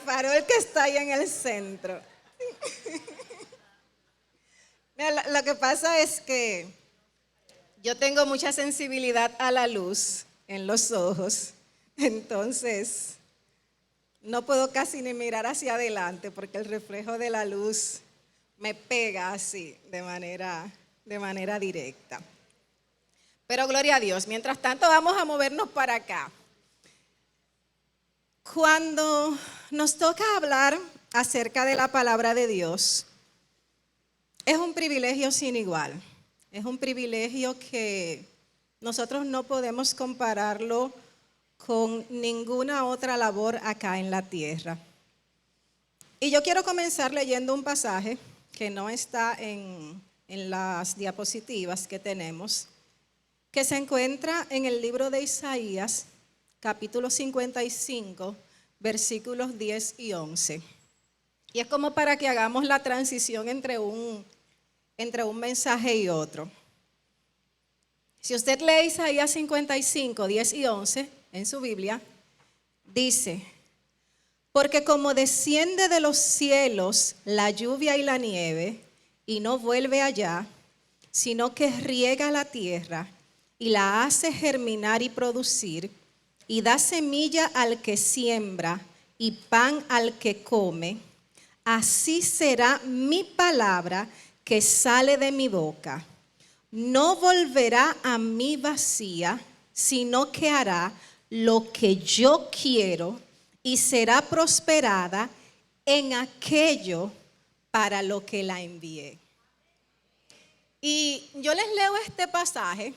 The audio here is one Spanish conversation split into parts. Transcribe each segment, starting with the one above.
farol que está ahí en el centro. Mira, lo que pasa es que yo tengo mucha sensibilidad a la luz en los ojos, entonces no puedo casi ni mirar hacia adelante porque el reflejo de la luz me pega así de manera directa. Pero gloria a Dios, mientras tanto vamos a movernos para acá. Cuando nos toca hablar acerca de la palabra de Dios, es un privilegio sin igual. Es un privilegio que nosotros no podemos compararlo con ninguna otra labor acá en la tierra. Y yo quiero comenzar leyendo un pasaje que no está en las diapositivas que tenemos, que se encuentra en el libro de Isaías, capítulo 55, versículos 10 y 11. Y es como para que hagamos la transición entre un mensaje y otro. Si usted lee Isaías 55, 10 y 11 en su Biblia, dice: porque como desciende de los cielos la lluvia y la nieve, y no vuelve allá, sino que riega la tierra y la hace germinar y producir, y da semilla al que siembra y pan al que come, así será mi palabra que sale de mi boca. No volverá a mí vacía, sino que hará lo que yo quiero y será prosperada en aquello para lo que la envié. Y yo les leo este pasaje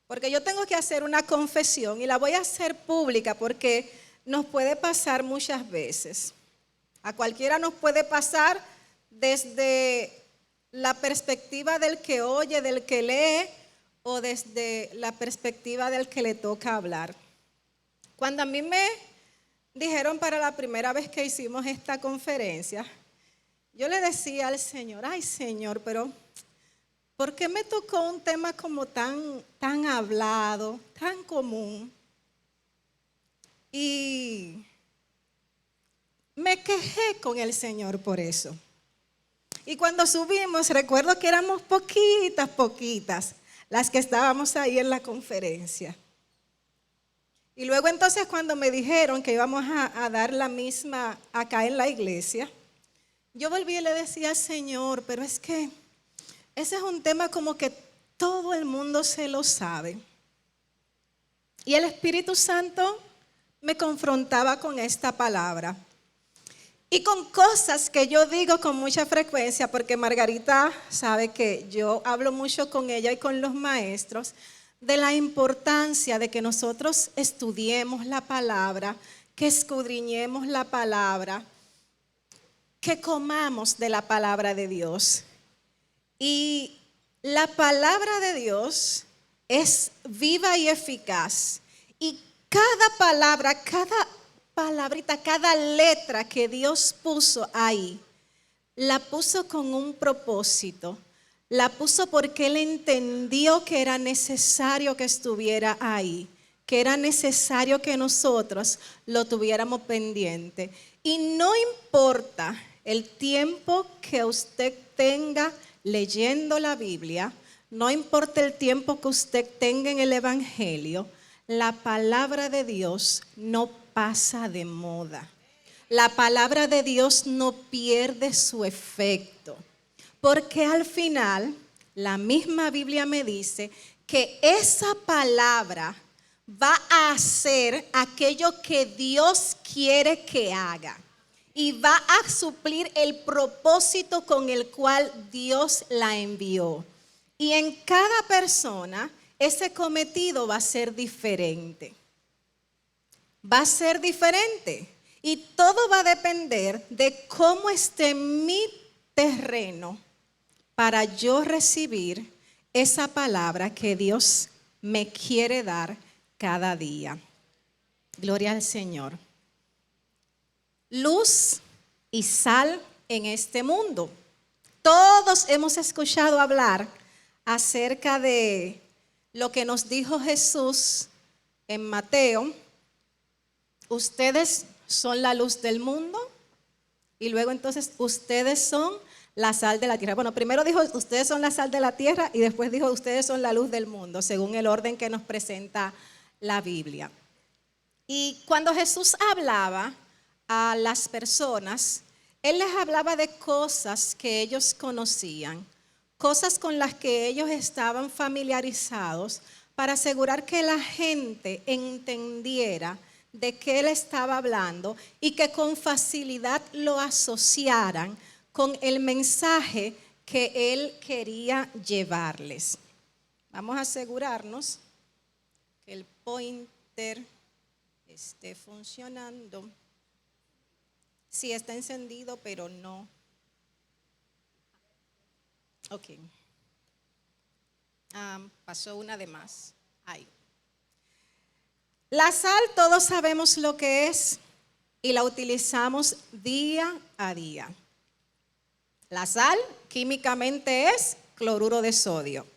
porque yo tengo que hacer una confesión y la voy a hacer pública porque nos puede pasar muchas veces. A cualquiera nos puede pasar desde la perspectiva del que oye, del que lee, o desde la perspectiva del que le toca hablar. Cuando a mí me dijeron para la primera vez que hicimos esta conferencia, yo le decía al Señor: ay Señor, pero ¿por qué me tocó un tema como tan hablado, tan común? Y me quejé con el Señor por eso. Y cuando subimos, recuerdo que éramos poquitas las que estábamos ahí en la conferencia. Y luego entonces cuando me dijeron que íbamos a dar la misma acá en la iglesia, yo volví y le decía al Señor: pero es que ese es un tema como que todo el mundo se lo sabe. Y el Espíritu Santo me confrontaba con esta palabra. Y con cosas que yo digo con mucha frecuencia, porque Margarita sabe que yo hablo mucho con ella y con los maestros de la importancia de que nosotros estudiemos la palabra, que escudriñemos la palabra, que comamos de la palabra de Dios. Y la palabra de Dios es viva y eficaz. Y cada palabra, cada palabrita, cada letra que Dios puso ahí, la puso con un propósito. La puso porque Él entendió que era necesario que estuviera ahí, que era necesario que nosotros lo tuviéramos pendiente. Y no importa el tiempo que usted tenga leyendo la Biblia, no importa el tiempo que usted tenga en el Evangelio, la palabra de Dios no pasa de moda. La palabra de Dios no pierde su efecto, porque al final la misma Biblia me dice que esa palabra va a hacer aquello que Dios quiere que haga y va a suplir el propósito con el cual Dios la envió. Y en cada persona ese cometido va a ser diferente. Va a ser diferente. Y todo va a depender de cómo esté mi terreno para yo recibir esa palabra que Dios me quiere dar cada día. Gloria al Señor. Luz y sal en este mundo. Todos hemos escuchado hablar acerca de lo que nos dijo Jesús en Mateo: ustedes son la luz del mundo. Y luego entonces, ustedes son la sal de la tierra. Bueno, primero dijo, ustedes son la sal de la tierra, y después dijo, ustedes son la luz del mundo, según el orden que nos presenta la Biblia. Y cuando Jesús hablaba a las personas, Él les hablaba de cosas que ellos conocían, cosas con las que ellos estaban familiarizados, para asegurar que la gente entendiera de qué Él estaba hablando y que con facilidad lo asociaran con el mensaje que Él quería llevarles. Vamos a asegurarnos que el pointer esté funcionando. Sí, está encendido, pero no. Ok. Pasó una de más. Ahí. La sal, todos sabemos lo que es y la utilizamos día a día. La sal químicamente es cloruro de sodio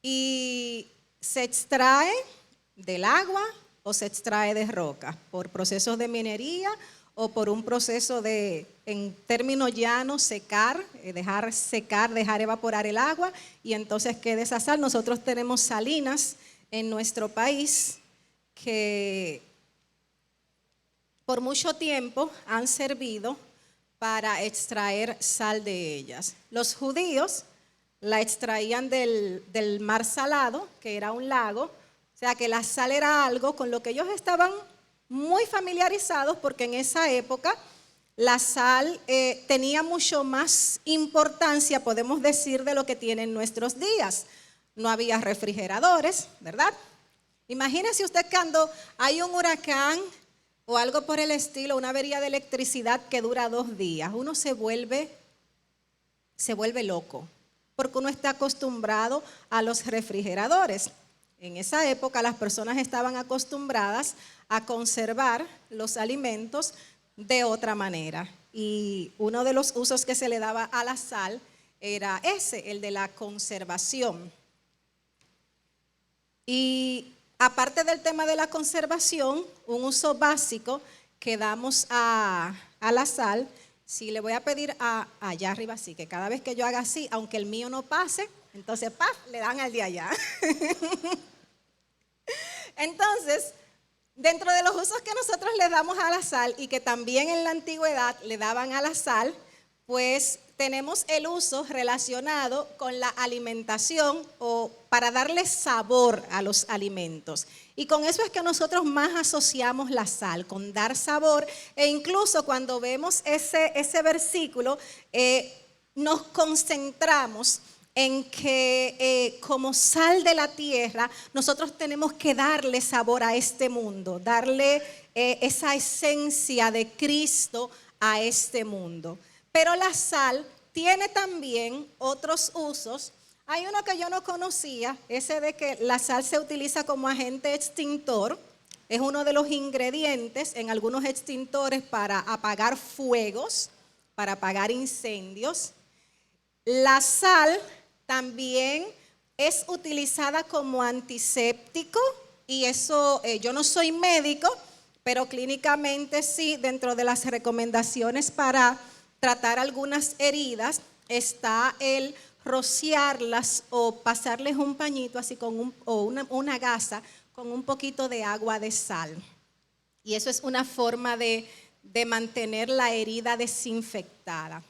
y se extrae del agua o se extrae de rocas por procesos de minería o por un proceso de, en términos llanos, secar, dejar secar, dejar evaporar el agua y entonces queda esa sal. Nosotros tenemos salinas en nuestro país que por mucho tiempo han servido para extraer sal de ellas. Los judíos la extraían del mar Salado, que era un lago, o sea que la sal era algo con lo que ellos estaban muy familiarizados, porque en esa época la sal tenía mucho más importancia, podemos decir, de lo que tiene en nuestros días. No había refrigeradores, ¿verdad? Imagínese usted cuando hay un huracán o algo por el estilo, una avería de electricidad que dura 2 días, uno se vuelve loco, porque uno está acostumbrado a los refrigeradores. En esa época las personas estaban acostumbradas a conservar los alimentos de otra manera. Y uno de los usos que se le daba a la sal era ese, el de la conservación. Y aparte del tema de la conservación, un uso básico que damos a la sal, si le voy a pedir allá arriba así, que cada vez que yo haga así, aunque el mío no pase, entonces ¡paf!, le dan al de allá. Entonces, dentro de los usos que nosotros le damos a la sal y que también en la antigüedad le daban a la sal, pues tenemos el uso relacionado con la alimentación o para darle sabor a los alimentos. Y con eso es que nosotros más asociamos la sal, con dar sabor. E incluso cuando vemos ese versículo, nos concentramos en que como sal de la tierra, nosotros tenemos que darle sabor a este mundo, darle esa esencia de Cristo a este mundo. Pero la sal tiene también otros usos. Hay uno que yo no conocía, ese de que la sal se utiliza como agente extintor. Es uno de los ingredientes en algunos extintores para apagar fuegos, para apagar incendios. La sal también es utilizada como antiséptico y eso, yo no soy médico, pero clínicamente sí, dentro de las recomendaciones para tratar algunas heridas está el rociarlas o pasarles un pañito así con una gasa con un poquito de agua de sal. Y eso es una forma de mantener la herida desinfectada.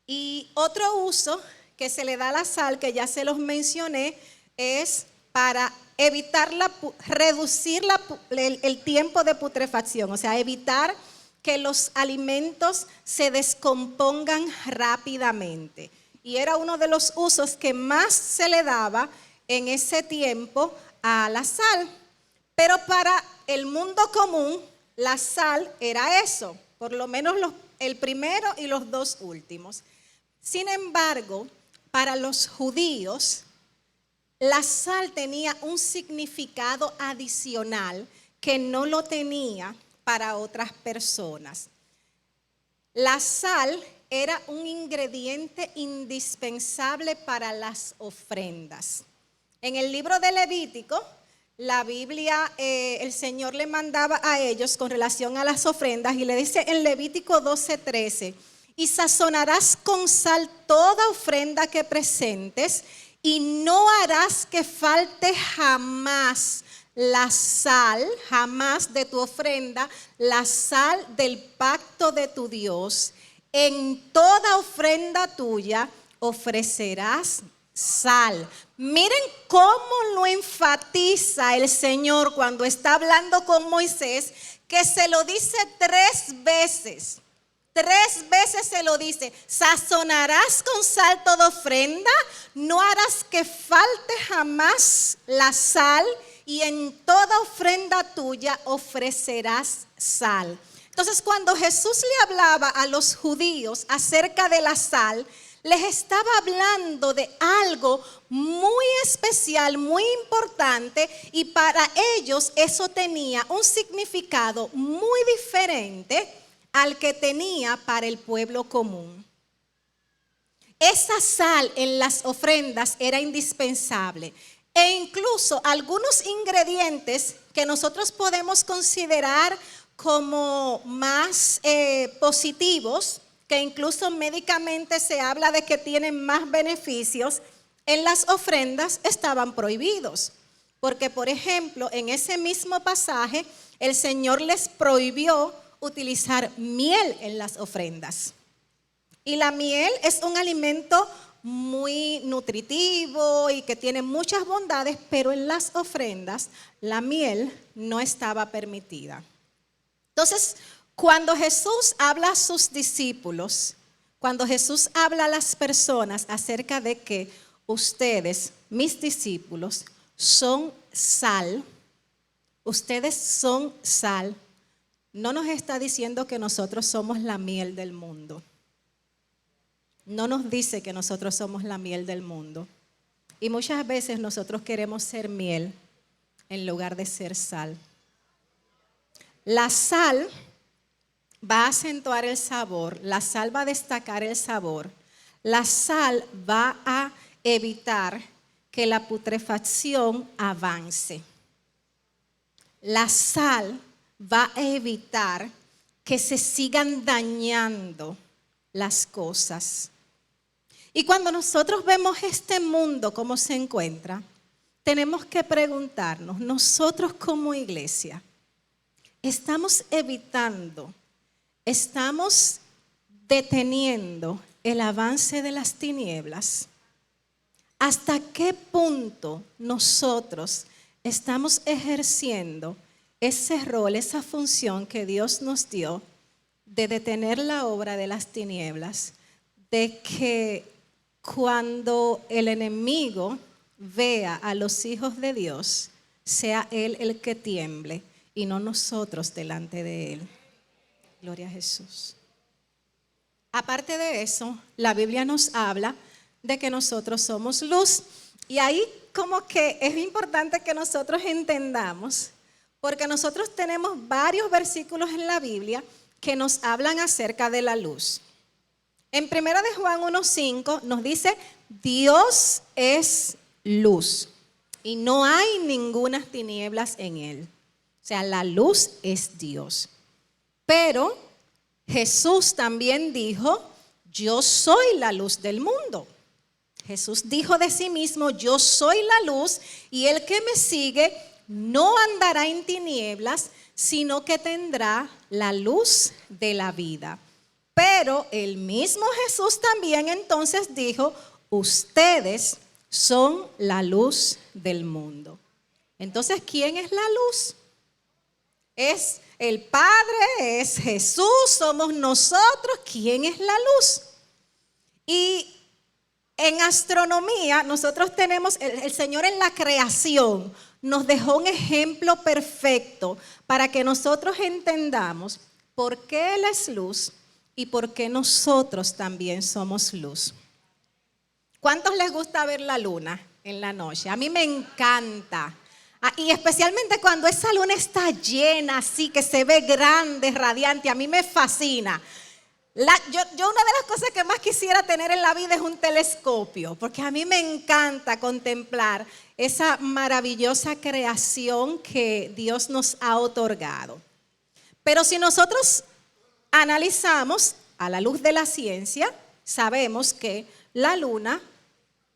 Y otro uso que se le da a la sal, que ya se los mencioné, es para evitar reducir el tiempo de putrefacción, o sea, evitar que los alimentos se descompongan rápidamente. Y era uno de los usos que más se le daba en ese tiempo a la sal. Pero para el mundo común, la sal era eso, por lo menos el primero y los 2 últimos. Sin embargo, para los judíos, la sal tenía un significado adicional que no lo tenía para otras personas. La sal era un ingrediente indispensable para las ofrendas. En el libro de Levítico, la Biblia, el Señor le mandaba a ellos con relación a las ofrendas y le dice en Levítico 12:13, y sazonarás con sal toda ofrenda que presentes y no harás que falte jamás la sal, jamás de tu ofrenda, la sal del pacto de tu Dios. En toda ofrenda tuya ofrecerás sal. Miren cómo lo enfatiza el Señor cuando está hablando con Moisés, que se lo dice 3 veces. 3 veces se lo dice: sazonarás con sal toda ofrenda, no harás que falte jamás la sal, y en toda ofrenda tuya ofrecerás sal. Entonces, cuando Jesús le hablaba a los judíos acerca de la sal, les estaba hablando de algo muy especial, muy importante, y para ellos eso tenía un significado muy diferente al que tenía para el pueblo común. Esa sal en las ofrendas era indispensable. E incluso algunos ingredientes que nosotros podemos considerar como más positivos, que incluso médicamente se habla de que tienen más beneficios, en las ofrendas estaban prohibidos. Porque, por ejemplo, en ese mismo pasaje, el Señor les prohibió utilizar miel en las ofrendas. Y la miel es un alimento muy nutritivo y que tiene muchas bondades, pero en las ofrendas la miel no estaba permitida. Entonces, cuando Jesús habla a sus discípulos, cuando Jesús habla a las personas acerca de que ustedes, mis discípulos, son sal, ustedes son sal, no nos está diciendo que nosotros somos la miel del mundo. No nos dice que nosotros somos la miel del mundo. Y muchas veces nosotros queremos ser miel en lugar de ser sal. La sal va a acentuar el sabor, la sal va a destacar el sabor, la sal va a evitar que la putrefacción avance. La sal va a evitar que se sigan dañando las cosas. Y cuando nosotros vemos este mundo como se encuentra, tenemos que preguntarnos, nosotros como iglesia, ¿estamos evitando, estamos deteniendo el avance de las tinieblas? ¿Hasta qué punto nosotros estamos ejerciendo ese rol, esa función que Dios nos dio de detener la obra de las tinieblas? De que cuando el enemigo vea a los hijos de Dios, sea él el que tiemble y no nosotros delante de él. Gloria a Jesús. Aparte de eso, la Biblia nos habla de que nosotros somos luz. Y ahí como que es importante que nosotros entendamos, porque nosotros tenemos varios versículos en la Biblia que nos hablan acerca de la luz. En 1 de Juan 1:5 nos dice, Dios es luz y no hay ninguna tinieblas en él. O sea, la luz es Dios. Pero Jesús también dijo, yo soy la luz del mundo. Jesús dijo de sí mismo, yo soy la luz y el que me sigue no andará en tinieblas, sino que tendrá la luz de la vida. Pero el mismo Jesús también entonces dijo, ustedes son la luz del mundo. Entonces, ¿quién es la luz? Es el Padre, es Jesús, somos nosotros. ¿Quién es la luz? Y en astronomía nosotros tenemos, el Señor en la creación nos dejó un ejemplo perfecto para que nosotros entendamos por qué Él es luz y por qué nosotros también somos luz. ¿Cuántos les gusta ver la luna en la noche? A mí me encanta. Y especialmente cuando esa luna está llena, así que se ve grande, radiante, a mí me fascina. Yo una de las cosas que más quisiera quisiera tener en la vida es un telescopio, porque a mí me encanta contemplar esa maravillosa creación que Dios nos ha otorgado. Pero si nosotros analizamos a la luz de la ciencia, sabemos que la luna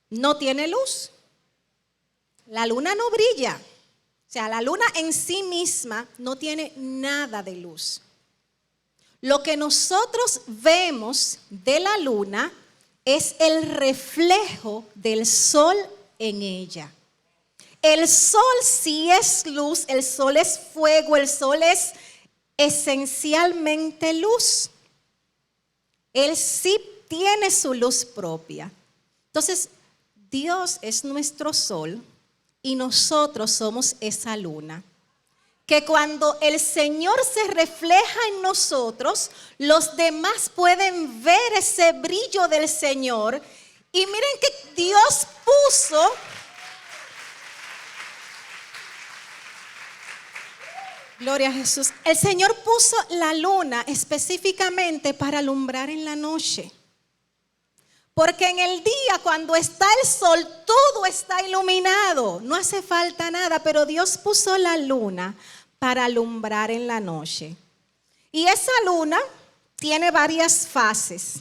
no tiene luz. La luna no brilla. O sea, la luna en sí misma no tiene nada de luz. Lo que nosotros vemos de la luna es el reflejo del sol en ella. El sol sí es luz, el sol es fuego, el sol es esencialmente luz. Él sí tiene su luz propia. Entonces, Dios es nuestro sol y nosotros somos esa luna. Que cuando el Señor se refleja en nosotros, los demás pueden ver ese brillo del Señor. Y miren que Dios puso, gloria a Jesús, el Señor puso la luna específicamente para alumbrar en la noche. Porque en el día, cuando está el sol, todo está iluminado, no hace falta nada, pero Dios puso la luna para alumbrar en la noche. Y esa luna tiene varias fases.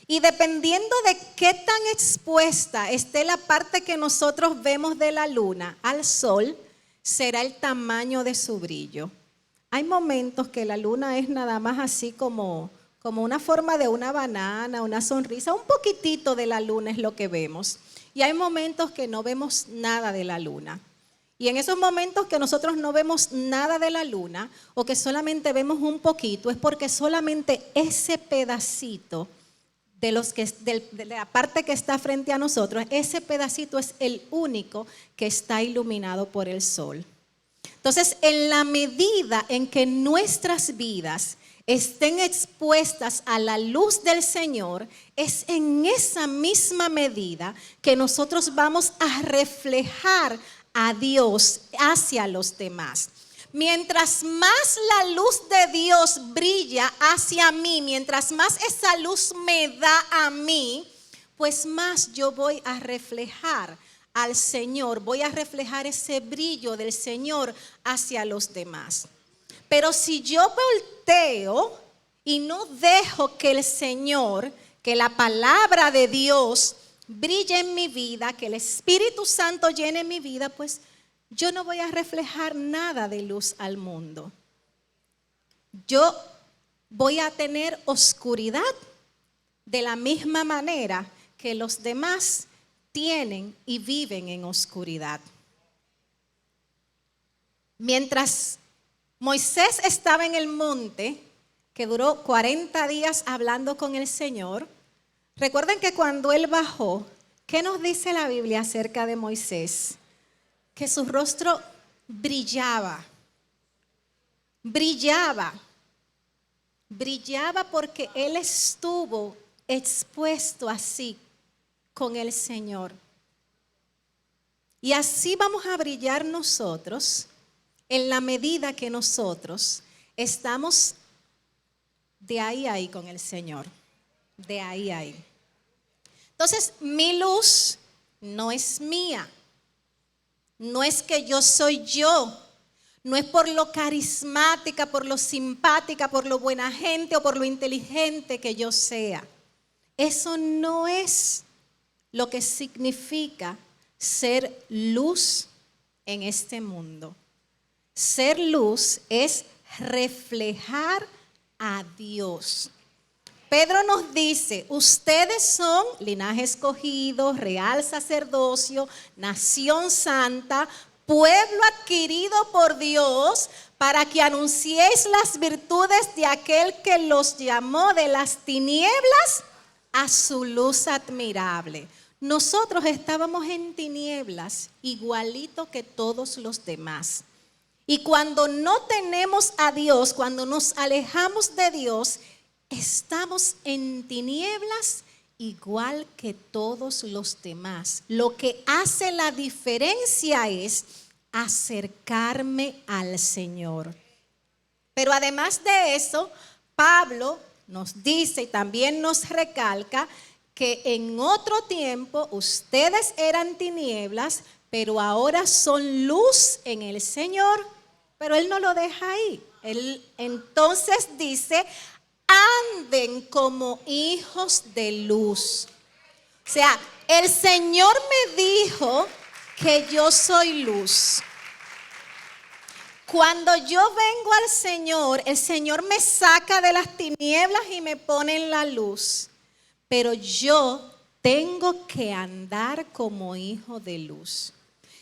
Y dependiendo de qué tan expuesta esté la parte que nosotros vemos de la luna al sol, será el tamaño de su brillo. Hay momentos que la luna es nada más así como una forma de una banana, una sonrisa, un poquitito de la luna es lo que vemos. Y hay momentos que no vemos nada de la luna. Y en esos momentos que nosotros no vemos nada de la luna o que solamente vemos un poquito, es porque solamente ese pedacito de la parte que está frente a nosotros, ese pedacito es el único que está iluminado por el sol. Entonces, en la medida en que nuestras vidas estén expuestas a la luz del Señor, es en esa misma medida que nosotros vamos a reflejar a Dios hacia los demás. Mientras más la luz de Dios brilla hacia mí, mientras más esa luz me da a mí, pues más yo voy a reflejar al Señor, voy a reflejar ese brillo del Señor hacia los demás. Pero si yo volteo y no dejo que el Señor, que la palabra de Dios brille en mi vida, que el Espíritu Santo llene mi vida, pues yo no voy a reflejar nada de luz al mundo. Yo voy a tener oscuridad de la misma manera que los demás tienen y viven en oscuridad. Mientras Moisés estaba en el monte, que duró 40 días hablando con el Señor, recuerden que cuando él bajó, ¿qué nos dice la Biblia acerca de Moisés? Que su rostro brillaba porque él estuvo expuesto así con el Señor. Y así vamos a brillar nosotros en la medida que nosotros estamos de ahí a ahí con el Señor, de ahí a ahí. Entonces, mi luz no es mía. No es que yo soy yo, no es por lo carismática, por lo simpática, por lo buena gente o por lo inteligente que yo sea. Eso no es lo que significa ser luz en este mundo. Ser luz es reflejar a Dios. Pedro nos dice, ustedes son linaje escogido, real sacerdocio, nación santa, pueblo adquirido por Dios, para que anunciéis las virtudes de aquel que los llamó de las tinieblas a su luz admirable. Nosotros estábamos en tinieblas, igualito que todos los demás. Y cuando no tenemos a Dios, cuando nos alejamos de Dios, estamos en tinieblas igual que todos los demás. Lo que hace la diferencia es acercarme al Señor. Pero además de eso, Pablo nos dice y también nos recalca que en otro tiempo ustedes eran tinieblas, pero ahora son luz en el Señor. Pero Él no lo deja ahí. Él entonces dice, anden como hijos de luz. O sea, el Señor me dijo que yo soy luz. Cuando yo vengo al Señor, el Señor me saca de las tinieblas y me pone en la luz. Pero yo tengo que andar como hijo de luz.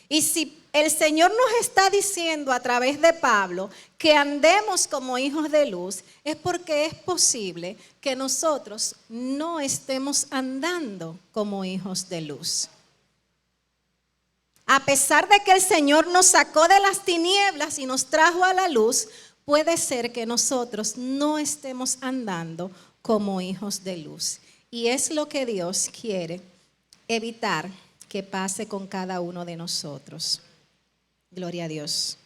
Y si el Señor nos está diciendo a través de Pablo que andemos como hijos de luz, es porque es posible que nosotros no estemos andando como hijos de luz. A pesar de que el Señor nos sacó de las tinieblas y nos trajo a la luz, puede ser que nosotros no estemos andando como hijos de luz. Y es lo que Dios quiere evitar que pase con cada uno de nosotros. Gloria a Dios.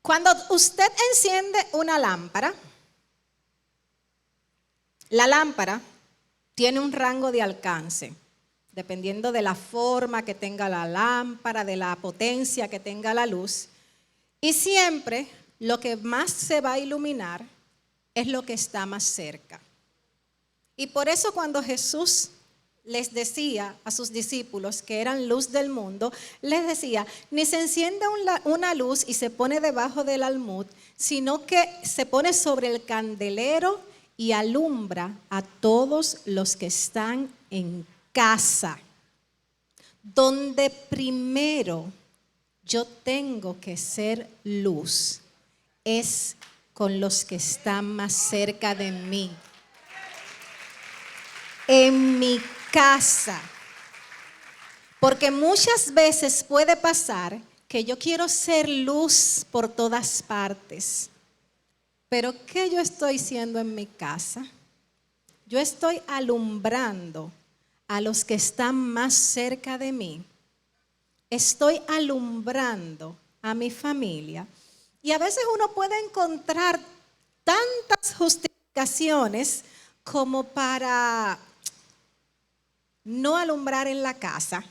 Cuando usted enciende una lámpara, la lámpara tiene un rango de alcance, dependiendo de la forma que tenga la lámpara, de la potencia que tenga la luz. Y siempre lo que más se va a iluminar es lo que está más cerca. Y por eso cuando Jesús les decía a sus discípulos que eran luz del mundo, les decía, ni se enciende una luz y se pone debajo del almud, sino que se pone sobre el candelero y alumbra a todos los que están en casa. Donde primero yo tengo que ser luz es con los que están más cerca de mí. En mi casa. Porque muchas veces puede pasar que yo quiero ser luz por todas partes. Pero ¿qué yo estoy haciendo en mi casa? Yo estoy alumbrando a los que están más cerca de mí. Estoy alumbrando a mi familia. Y a veces uno puede encontrar tantas justificaciones como para no alumbrar en la casa.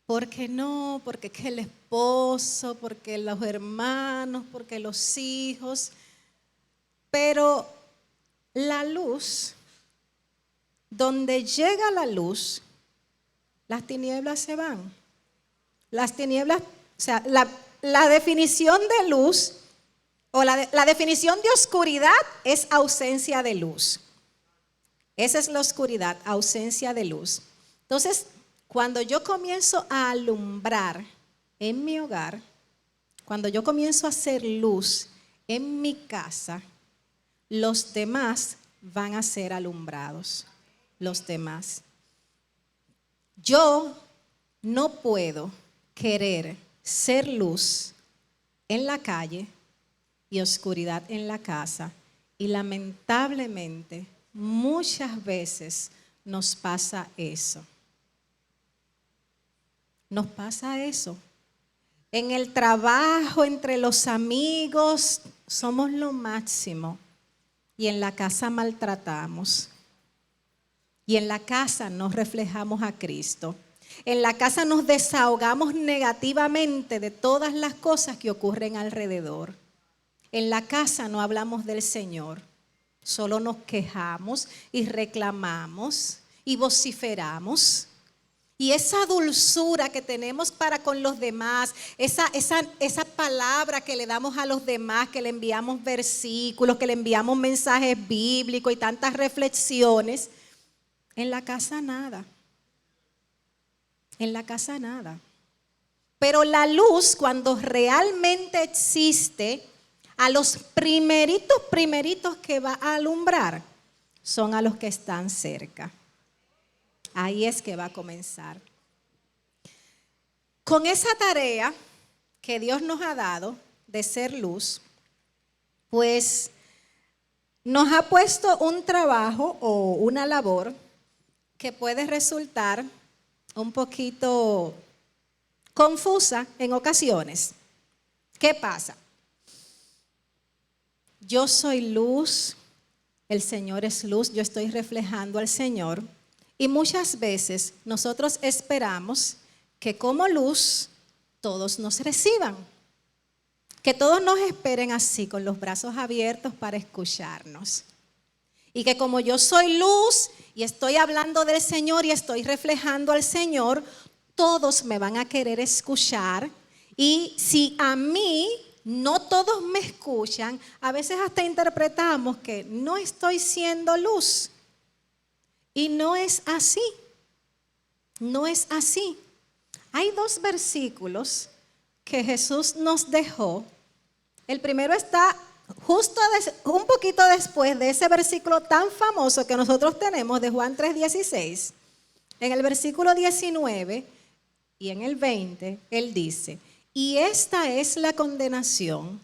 ¿Por qué no? Porque es el esposo, porque los hermanos, porque los hijos. Pero la luz, donde llega la luz, las tinieblas se van. Las tinieblas, o sea, la definición de luz o la definición de oscuridad es ausencia de luz. Esa es la oscuridad, ausencia de luz. Entonces, cuando yo comienzo a alumbrar en mi hogar, cuando yo comienzo a hacer luz en mi casa, los demás van a ser alumbrados. Los demás. Yo no puedo querer ser luz en la calle y oscuridad en la casa. Y lamentablemente, muchas veces nos pasa eso. Nos pasa eso. En el trabajo, entre los amigos, somos lo máximo. Y en la casa maltratamos. Y en la casa no reflejamos a Cristo. En la casa nos desahogamos negativamente de todas las cosas que ocurren alrededor. En la casa no hablamos del Señor. Solo nos quejamos y reclamamos y vociferamos. Y esa dulzura que tenemos para con los demás, esa palabra que le damos a los demás, que le enviamos versículos, que le enviamos mensajes bíblicos y tantas reflexiones, en la casa nada. En la casa nada. Pero la luz, cuando realmente existe, a los primeritos que va a alumbrar, son a los que están cerca. Ahí es que va a comenzar. Con esa tarea que Dios nos ha dado de ser luz, pues nos ha puesto un trabajo o una labor que puede resultar un poquito confusa en ocasiones. ¿Qué pasa? Yo soy luz, el Señor es luz, yo estoy reflejando al Señor. Y muchas veces nosotros esperamos que como luz todos nos reciban. Que todos nos esperen así, con los brazos abiertos para escucharnos. Y que como yo soy luz y estoy hablando del Señor y estoy reflejando al Señor, todos me van a querer escuchar. Y si a mí no todos me escuchan, a veces hasta interpretamos que no estoy siendo luz. Y no es así. No es así. Hay 2 versículos que Jesús nos dejó. El primero está justo un poquito después de ese versículo tan famoso que nosotros tenemos de Juan 3:16. En el versículo 19 y en el 20, Él dice: y esta es la condenación,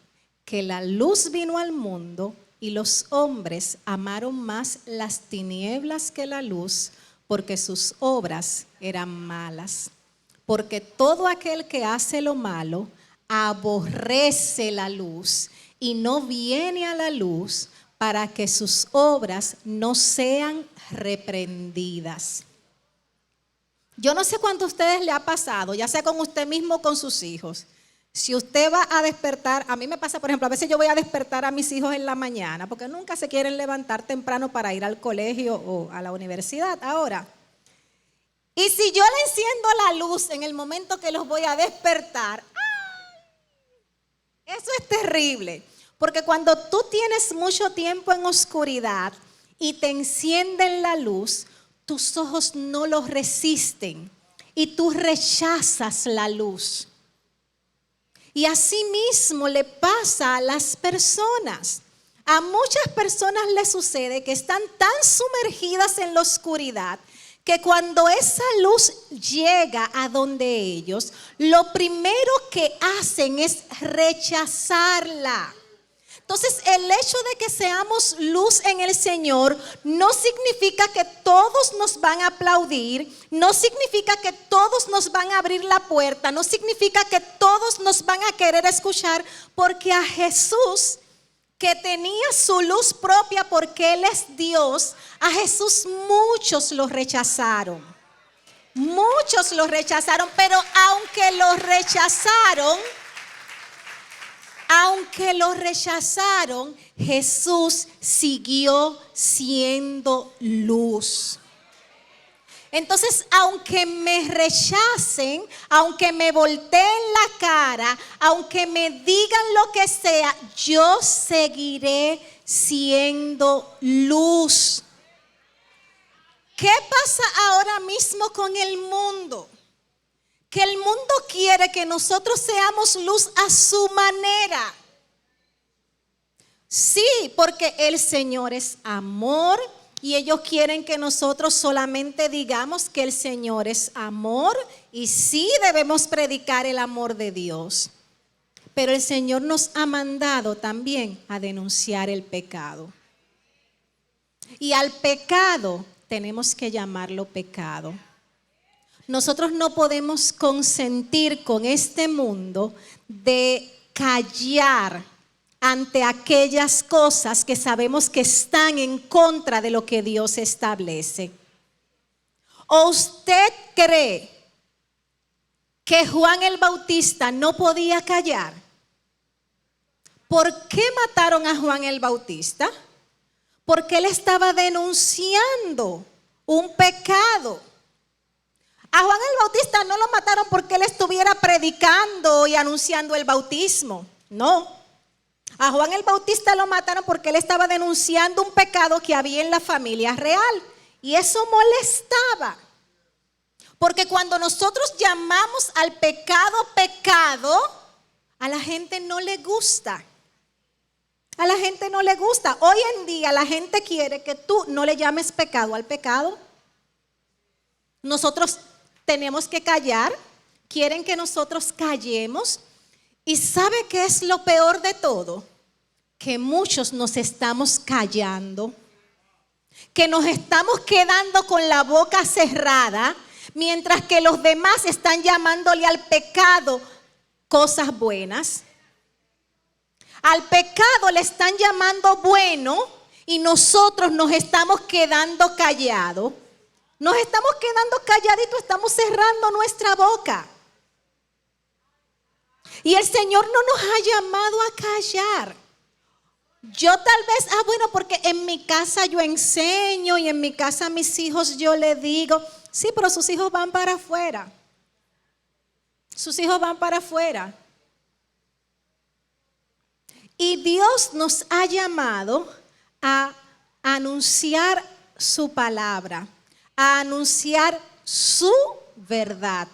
que la luz vino al mundo y los hombres amaron más las tinieblas que la luz, porque sus obras eran malas. Porque todo aquel que hace lo malo aborrece la luz y no viene a la luz para que sus obras no sean reprendidas. Yo no sé cuánto a ustedes le ha pasado, ya sea con usted mismo o con sus hijos. Si usted va a despertar, a mí me pasa, por ejemplo, a veces yo voy a despertar a mis hijos en la mañana porque nunca se quieren levantar temprano para ir al colegio o a la universidad ahora. Y si yo le enciendo la luz en el momento que los voy a despertar, eso es terrible. Porque cuando tú tienes mucho tiempo en oscuridad y te encienden la luz, tus ojos no los resisten y tú rechazas la luz. Y así mismo le pasa a las personas. A muchas personas les sucede que están tan sumergidas en la oscuridad que cuando esa luz llega a donde ellos, lo primero que hacen es rechazarla. Entonces, el hecho de que seamos luz en el Señor no significa que todos nos van a aplaudir, no significa que todos nos van a abrir la puerta, no significa que todos nos van a querer escuchar, porque a Jesús, que tenía su luz propia porque Él es Dios, a Jesús muchos lo rechazaron. Muchos lo rechazaron, pero aunque lo rechazaron, Jesús siguió siendo luz. Entonces, aunque me rechacen, aunque me volteen la cara, aunque me digan lo que sea, yo seguiré siendo luz. ¿Qué pasa ahora mismo con el mundo? Que el mundo quiere que nosotros seamos luz a su manera. Sí, porque el Señor es amor y ellos quieren que nosotros solamente digamos que el Señor es amor y sí debemos predicar el amor de Dios. Pero el Señor nos ha mandado también a denunciar el pecado. Y al pecado tenemos que llamarlo pecado. Nosotros no podemos consentir con este mundo de callar ante aquellas cosas que sabemos que están en contra de lo que Dios establece. ¿O usted cree que Juan el Bautista no podía callar? ¿Por qué mataron a Juan el Bautista? Porque él estaba denunciando un pecado. A Juan el Bautista no lo mataron porque él estuviera predicando y anunciando el bautismo. No. A Juan el Bautista lo mataron porque él estaba denunciando un pecado que había en la familia real. Y eso molestaba. Porque cuando nosotros llamamos al pecado pecado, a la gente no le gusta. A la gente no le gusta. Hoy en día la gente quiere que tú no le llames pecado al pecado. Nosotros tenemos que callar. Quieren que nosotros callemos. ¿Y sabe qué es lo peor de todo? Que muchos nos estamos callando. Que nos estamos quedando con la boca cerrada. Mientras que los demás están llamándole al pecado cosas buenas. Al pecado le están llamando bueno y nosotros nos estamos quedando callados. Nos estamos quedando calladitos, estamos cerrando nuestra boca. Y el Señor no nos ha llamado a callar. Yo tal vez, bueno, porque en mi casa yo enseño y en mi casa a mis hijos yo le digo, sí, pero sus hijos van para afuera. Sus hijos van para afuera. Y Dios nos ha llamado a anunciar su palabra, a anunciar su verdad.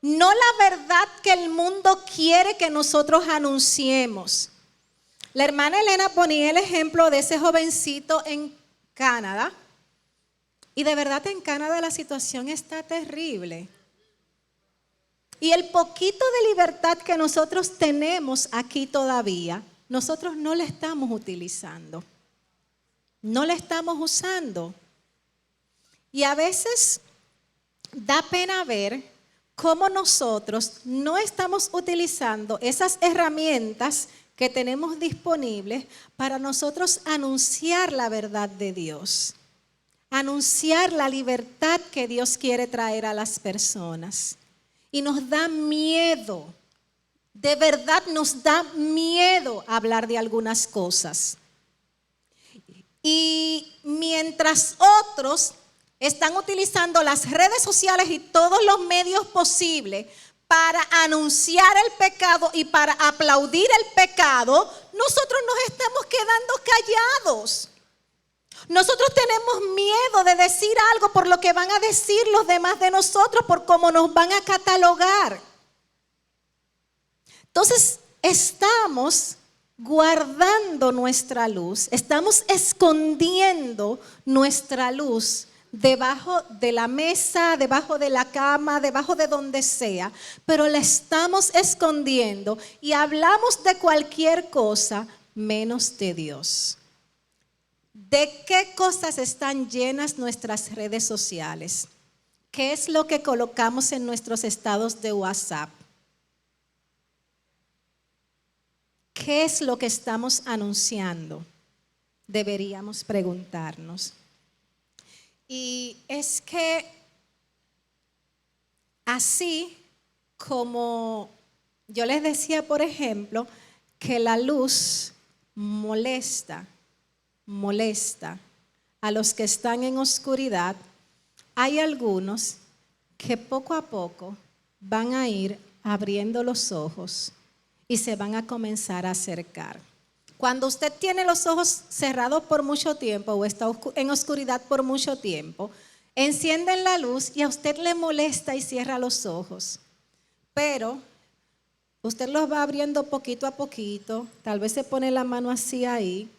No la verdad que el mundo quiere que nosotros anunciemos. La hermana Elena ponía el ejemplo de ese jovencito en Canadá. Y de verdad en Canadá la situación está terrible. Y el poquito de libertad que nosotros tenemos aquí todavía, nosotros no la estamos utilizando. No la estamos usando. Y a veces da pena ver cómo nosotros no estamos utilizando esas herramientas que tenemos disponibles para nosotros anunciar la verdad de Dios, anunciar la libertad que Dios quiere traer a las personas. Y nos da miedo, de verdad nos da miedo hablar de algunas cosas. Y mientras otros están utilizando las redes sociales y todos los medios posibles para anunciar el pecado y para aplaudir el pecado, nosotros nos estamos quedando callados. Nosotros tenemos miedo de decir algo por lo que van a decir los demás de nosotros, por cómo nos van a catalogar. Entonces, estamos guardando nuestra luz, estamos escondiendo nuestra luz debajo de la mesa, debajo de la cama, debajo de donde sea, pero la estamos escondiendo y hablamos de cualquier cosa menos de Dios. ¿De qué cosas están llenas nuestras redes sociales? ¿Qué es lo que colocamos en nuestros estados de WhatsApp? ¿Qué es lo que estamos anunciando? Deberíamos preguntarnos. Y es que así como yo les decía, por ejemplo, que la luz molesta a los que están en oscuridad, hay algunos que poco a poco van a ir abriendo los ojos y se van a comenzar a acercar. Cuando usted tiene los ojos cerrados por mucho tiempo o está en oscuridad por mucho tiempo, encienden la luz y a usted le molesta y cierra los ojos. Pero usted los va abriendo poquito a poquito, tal vez se pone la mano así ahí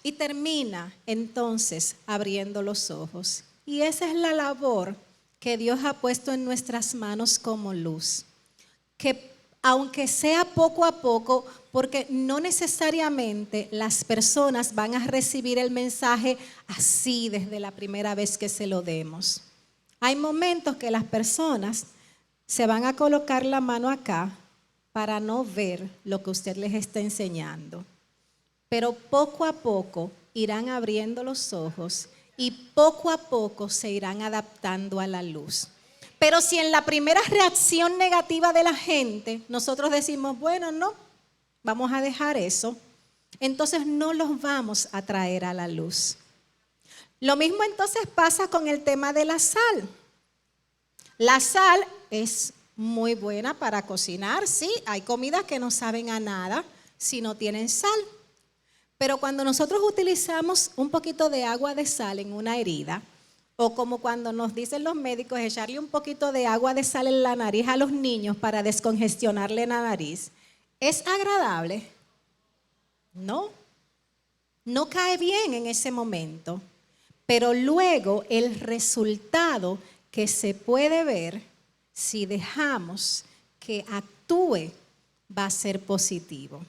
y termina entonces abriendo los ojos. Y esa es la labor que Dios ha puesto en nuestras manos como luz. Que aunque sea poco a poco, porque no necesariamente las personas van a recibir el mensaje así desde la primera vez que se lo demos. Hay momentos que las personas se van a colocar la mano acá para no ver lo que usted les está enseñando. Pero poco a poco irán abriendo los ojos y poco a poco se irán adaptando a la luz. Pero si en la primera reacción negativa de la gente nosotros decimos, bueno, no, vamos a dejar eso, entonces no los vamos a traer a la luz. Lo mismo entonces pasa con el tema de la sal. La sal es muy buena para cocinar, sí, hay comidas que no saben a nada si no tienen sal. Pero cuando nosotros utilizamos un poquito de agua de sal en una herida, o como cuando nos dicen los médicos, echarle un poquito de agua de sal en la nariz a los niños para descongestionarle la nariz, ¿es agradable? No, no cae bien en ese momento. Pero luego el resultado que se puede ver si dejamos que actúe va a ser positivo.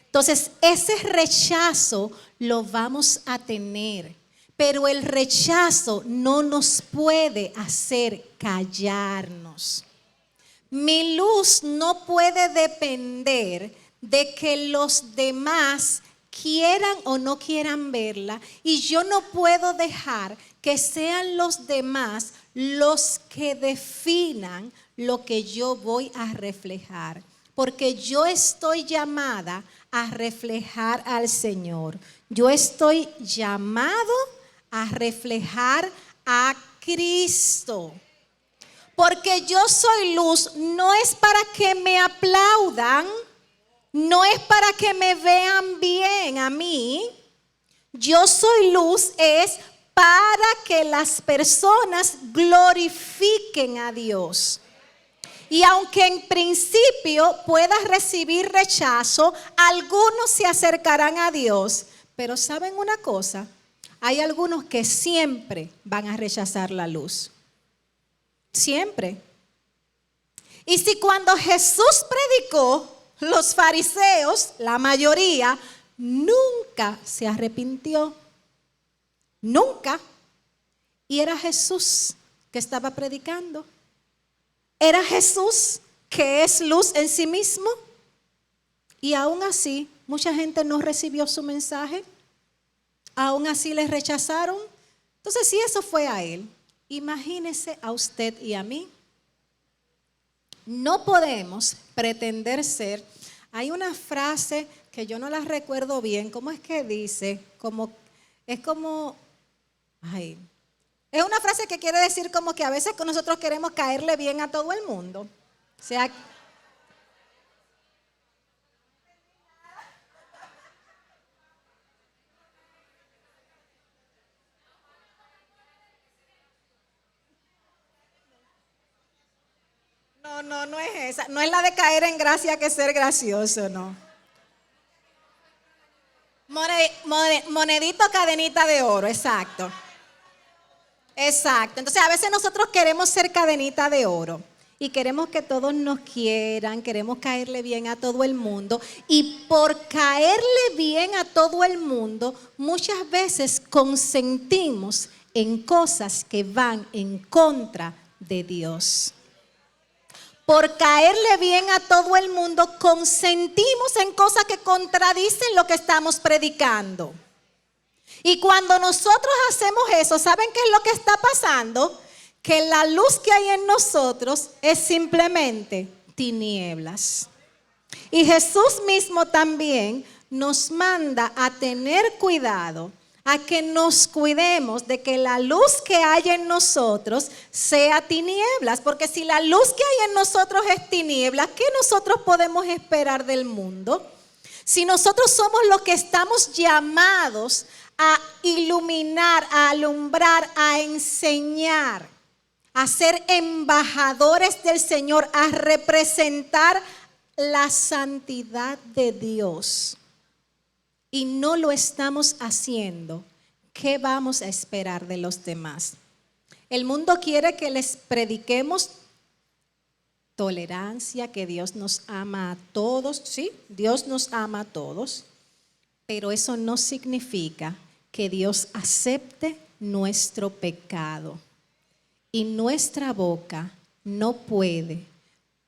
Entonces, ese rechazo lo vamos a tener. Pero el rechazo no nos puede hacer callarnos. Mi luz no puede depender de que los demás quieran o no quieran verla, y yo no puedo dejar que sean los demás los que definan lo que yo voy a reflejar, porque yo estoy llamada a reflejar al Señor. Yo estoy llamado a reflejar a Cristo. Porque yo soy luz, no es para que me aplaudan, no es para que me vean bien a mí. Yo soy luz es para que las personas glorifiquen a Dios. Y aunque en principio puedas recibir rechazo, algunos se acercarán a Dios. Pero ¿saben una cosa? Hay algunos que siempre van a rechazar la luz. Siempre. Y si cuando Jesús predicó, los fariseos, la mayoría, nunca se arrepintió. Nunca. Y era Jesús que estaba predicando. Era Jesús que es luz en sí mismo. Y aún así, mucha gente no recibió su mensaje. Aún así les rechazaron. Entonces, si eso fue a él, imagínese a usted y a mí. No podemos pretender ser. Hay una frase que yo no la recuerdo bien. ¿Cómo es que dice? Es una frase que quiere decir como que a veces nosotros queremos caerle bien a todo el mundo. O sea, no es esa. No es la de caer en gracia que ser gracioso, no. Monedito, cadenita de oro, exacto. Exacto. Entonces a veces nosotros queremos ser cadenita de oro y queremos que todos nos quieran, queremos caerle bien a todo el mundo, y por caerle bien a todo el mundo muchas veces consentimos en cosas que van en contra de Dios. Por caerle bien a todo el mundo consentimos en cosas que contradicen lo que estamos predicando. Y cuando nosotros hacemos eso, ¿saben qué es lo que está pasando? Que la luz que hay en nosotros es simplemente tinieblas. Y Jesús mismo también nos manda a tener cuidado, a que nos cuidemos de que la luz que hay en nosotros sea tinieblas. Porque si la luz que hay en nosotros es tinieblas, ¿qué nosotros podemos esperar del mundo? Si nosotros somos los que estamos llamados a iluminar, a alumbrar, a enseñar, a ser embajadores del Señor, a representar la santidad de Dios, y no lo estamos haciendo, ¿qué vamos a esperar de los demás? El mundo quiere que les prediquemos tolerancia, que Dios nos ama a todos. Sí, Dios nos ama a todos, pero eso no significa que Dios acepte nuestro pecado. Y nuestra boca no puede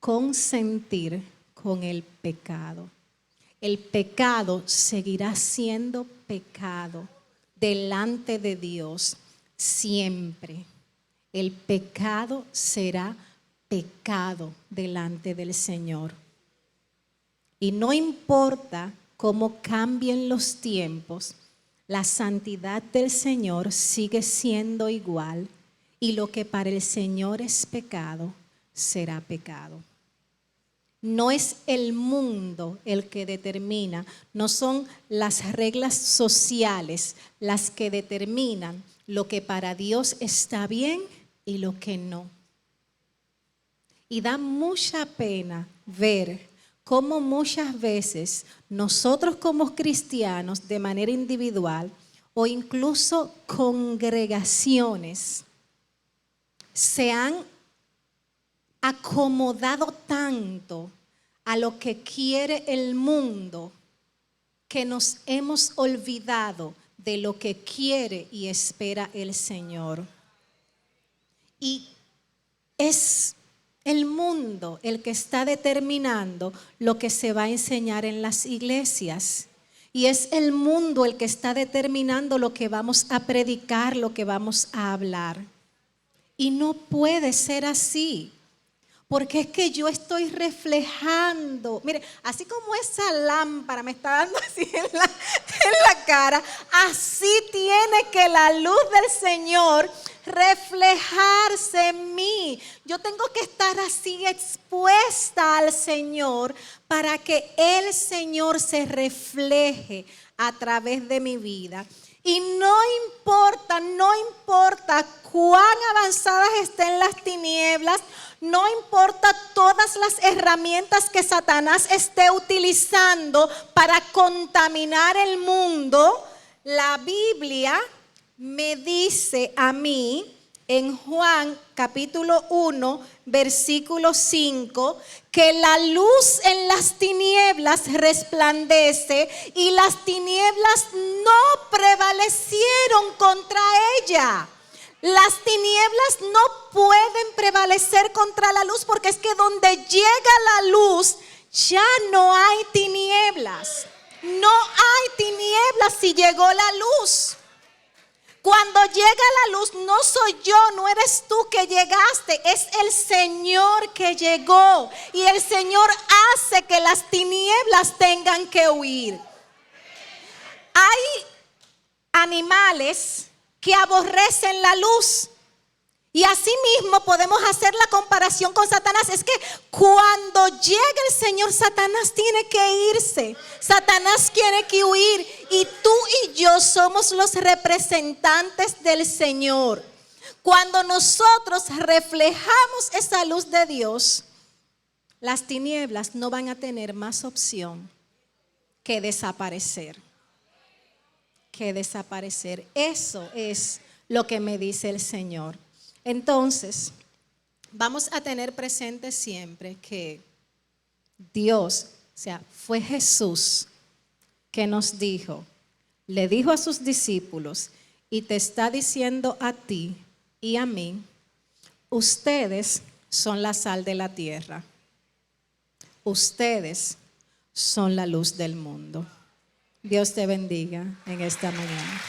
consentir con el pecado. El pecado seguirá siendo pecado delante de Dios siempre. El pecado será pecado delante del Señor. Y no importa cómo cambien los tiempos, la santidad del Señor sigue siendo igual, y lo que para el Señor es pecado, será pecado. No es el mundo el que determina, no son las reglas sociales las que determinan lo que para Dios está bien y lo que no. Y da mucha pena ver cómo muchas veces nosotros como cristianos de manera individual o incluso congregaciones se han acomodado tanto a lo que quiere el mundo que nos hemos olvidado de lo que quiere y espera el Señor. Y es el mundo el que está determinando lo que se va a enseñar en las iglesias. Y es el mundo el que está determinando lo que vamos a predicar, lo que vamos a hablar. Y no puede ser así. Porque es que yo estoy reflejando, mire, así como esa lámpara me está dando así en la cara, así tiene que la luz del Señor reflejarse en mí. Yo tengo que estar así expuesta al Señor para que el Señor se refleje a través de mi vida. Y no importa cuán avanzadas estén las tinieblas, no importa todas las herramientas que Satanás esté utilizando para contaminar el mundo, la Biblia me dice a mí en Juan capítulo 1, versículo 5, que la luz en las tinieblas resplandece y las tinieblas no prevalecieron contra ella. Las tinieblas no pueden prevalecer contra la luz porque es que donde llega la luz ya no hay tinieblas. No hay tinieblas si llegó la luz. Cuando llega la luz, no soy yo, no eres tú que llegaste, es el Señor que llegó. Y el Señor hace que las tinieblas tengan que huir. Hay animales que aborrecen la luz. Y así mismo podemos hacer la comparación con Satanás. Es que cuando llega el Señor, Satanás tiene que irse. Satanás tiene que huir. Y tú y yo somos los representantes del Señor. Cuando nosotros reflejamos esa luz de Dios, las tinieblas no van a tener más opción que desaparecer. Eso es lo que me dice el Señor. Entonces, vamos a tener presente siempre que Dios, o sea, fue Jesús que nos dijo, le dijo a sus discípulos y te está diciendo a ti y a mí, ustedes son la sal de la tierra, ustedes son la luz del mundo. Dios te bendiga en esta mañana.